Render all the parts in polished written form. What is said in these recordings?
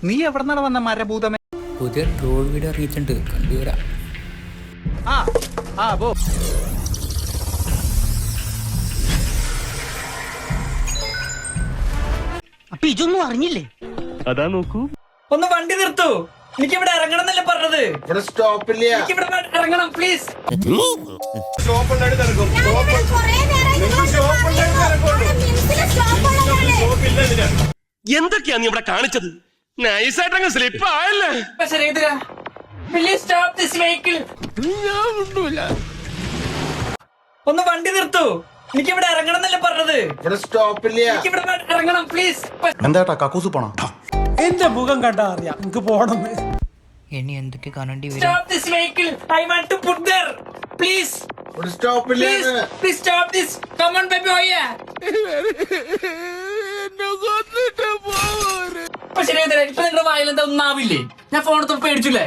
നീ എവിടെന്നാണ് വന്ന മരഭൂതമേ? പുതിയ ട്രോൾ വീഡിയോ അറിയിച്ചിട്ടുണ്ട്, കണ്ടുവരാം. അപ്പൊ ഇതൊന്നും അറിഞ്ഞില്ലേ? അതാ നോക്കൂ. ഒന്ന് വണ്ടി നിർത്തൂ, എനിക്കിവിടെ ഇറങ്ങണം എന്നല്ലേ പറഞ്ഞത്. ഇവിടെ സ്റ്റോപ്പില്ല. എനിക്കിവിടെ ഇറങ്ങണം പ്ലീസ്. എന്തൊക്കെയാ നീ ഇവിടെ കാണിച്ചത്? നൈസായിട്ടങ്ങ് സ്ലിപ്പ് ആയല്ലേ? Please stop this vehicle. ഒന്ന് വണ്ടി നിർത്തൂ, എനിക്കിവിടെ ഇറങ്ങണം എന്നല്ലേ പറഞ്ഞത്. ഇവിടെ സ്റ്റോപ്പില്ല. എനിക്കിവിടെ ഇറങ്ങണം പ്ലീസ്. എന്താ കക്കൂസ് പോണോ? എന്റെ മുഖം കണ്ടാ അറിയാം എനിക്ക് പോണം. ഇനി എന്തൊക്കെ കാണേണ്ടി വരും? Stop this vehicle. I want to put there. Please. ഇവിടെ സ്റ്റോപ്പില്ല. Please stop this. Come on baby, oh yeah. ശരിയാ, ഇപ്പൊ നിങ്ങളുടെ വായിലെന്താ ഒന്നാവില്ലേ? ഞാൻ ഫോൺ എടുത്ത് പേടിച്ചില്ലേ?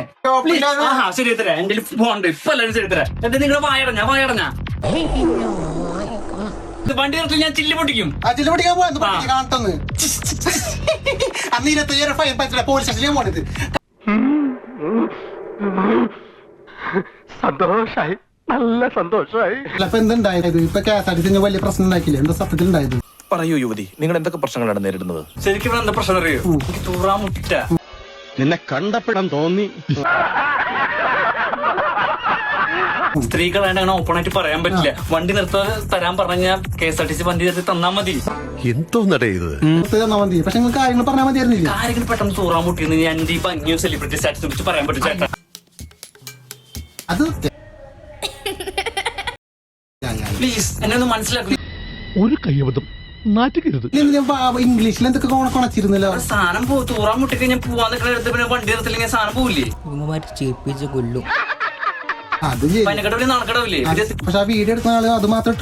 ശരിയാ തരാ, എന്റെ ഫോൺ ഇപ്പൊ എല്ലാവരും ശരി തരാ. എന്നിട്ട് നിങ്ങളുടെ വായടഞ്ഞ വണ്ടി നിർത്തി ഞാൻ ചില്ല് പൊട്ടിക്കും. ചില്ല് പൊട്ടിക്കാൻ പോയത് കാണട്ടെന്ന്. അന്ന് 25 ഫൈൻ പറ്റില്ല, പോലീസ് സ്റ്റേഷനിലേക്ക് പോണത്. സന്തോഷായി, നല്ല സന്തോഷായി. അപ്പൊ എന്തുണ്ടായത്? ഇപ്പൊ KSRTC വലിയ പ്രശ്നം ഉണ്ടാക്കില്ലേ? എന്താ സത്യത്തിൽ ഉണ്ടായത്? പറയൂ യുവതി, നിങ്ങൾ എന്തൊക്കെ പ്രശ്നങ്ങളാണ് നേരിടുന്നത്? ശരിക്കും എന്താ പ്രശ്നം അറിയോ? എനിക്ക് തൂറാൻ മുട്ടിട്ട. നിന്നെ കണ്ടപ്പെടാൻ തോന്നി. സ്ത്രീകളായിട്ട് അങ്ങനെ ഓപ്പൺ ആയിട്ട് പറയാൻ പറ്റില്ല. വണ്ടി നിർത്താൻ തരാൻ പറഞ്ഞാൽ KSRTC വണ്ടി നിർത്തി തന്നാ മതി. എന്തോന്നടേ ഇത്? തന്നാ മതി. പക്ഷെ നിങ്ങൾ കാര്യങ്ങൾ പറഞ്ഞാൽ മതിയായിരുന്നില്ല. കാര്യങ്ങൾ പെട്ടെന്ന് തൂറാൻ മുട്ടിയെന്ന് ഞാൻ എന്റെ ഈ ഭംഗിയോ സെലിബ്രിറ്റി സ്റ്റാറ്റസ് കുറിച്ച് പറയാൻ പറ്റും ചേട്ടാ. അത് പ്ലീസ് എന്നെ ഒന്ന് മനസ്സിലാക്കി. ഒരു കയ്യബദ്ധം നാറ്റുകരുത്. ഇംഗ്ലീഷിൽ എന്തൊക്കെ കൊണച്ചിരുന്നല്ലോ. സാധനം തൂറാൻ മുട്ടിക്ക് ഞാൻ പോവാൻ നിൽക്കുന്ന എടുത്ത് പിന്നെ വണ്ടി നിർത്തില്ലെങ്കിൽ സാധനം പോവില്ലേ? ഇവന്മാര് ചേപ്പിച്ച് കൊല്ലും. അത് പനക്കടവില്ലേ നടക്കടവില്ലേ? പക്ഷെ ആ വീഡിയോ എടുക്കുന്ന ആള് അത് മാത്രം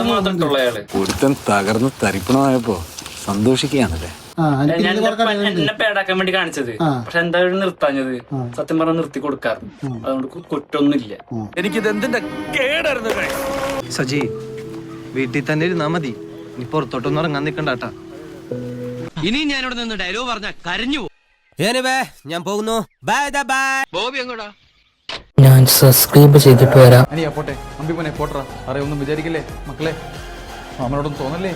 മാത്രമുള്ള അയാള് ഒരുത്തൻ തകർന്ന് തരിപ്പണമായപ്പോ സന്തോഷിക്കുകയാണല്ലേ. എന്നെ പേടാക്കാൻ വേണ്ടി കാണിച്ചത്. പക്ഷെ എന്തായാലും നിർത്താഞ്ഞത് സത്യം പറഞ്ഞാൽ നിർത്തി കൊടുക്കാറുണ്ട്. അതുകൊണ്ട് കുറ്റൊന്നുമില്ല. എനിക്കിത് എന്തിന്റെ കേടായിരുന്നു? സജി, വീട്ടിൽ തന്നെ ഇരുന്നാ മതി, നീ പുറത്തോട്ടൊന്നും ഇറങ്ങാൻ നിക്കണ്ടാട്ടാ. ഇനി ഞാനിവിടെ നിന്ന് ഡയലോഗ് പറഞ്ഞ കരഞ്ഞു പോകും. ഞാൻ പോകുന്നു. Bye bye. ബോബി എങ്ങോട്ടാ? ഞാൻ സബ്സ്ക്രൈബ് ചെയ്തിട്ട് വരാം. പോട്ടെ, അമ്പി പോനെ പോട്ടറ. അറിയൊന്നും വിചാരിക്കില്ലേ മക്കളെ, നമ്മളോടൊന്നും തോന്നല്ലേ.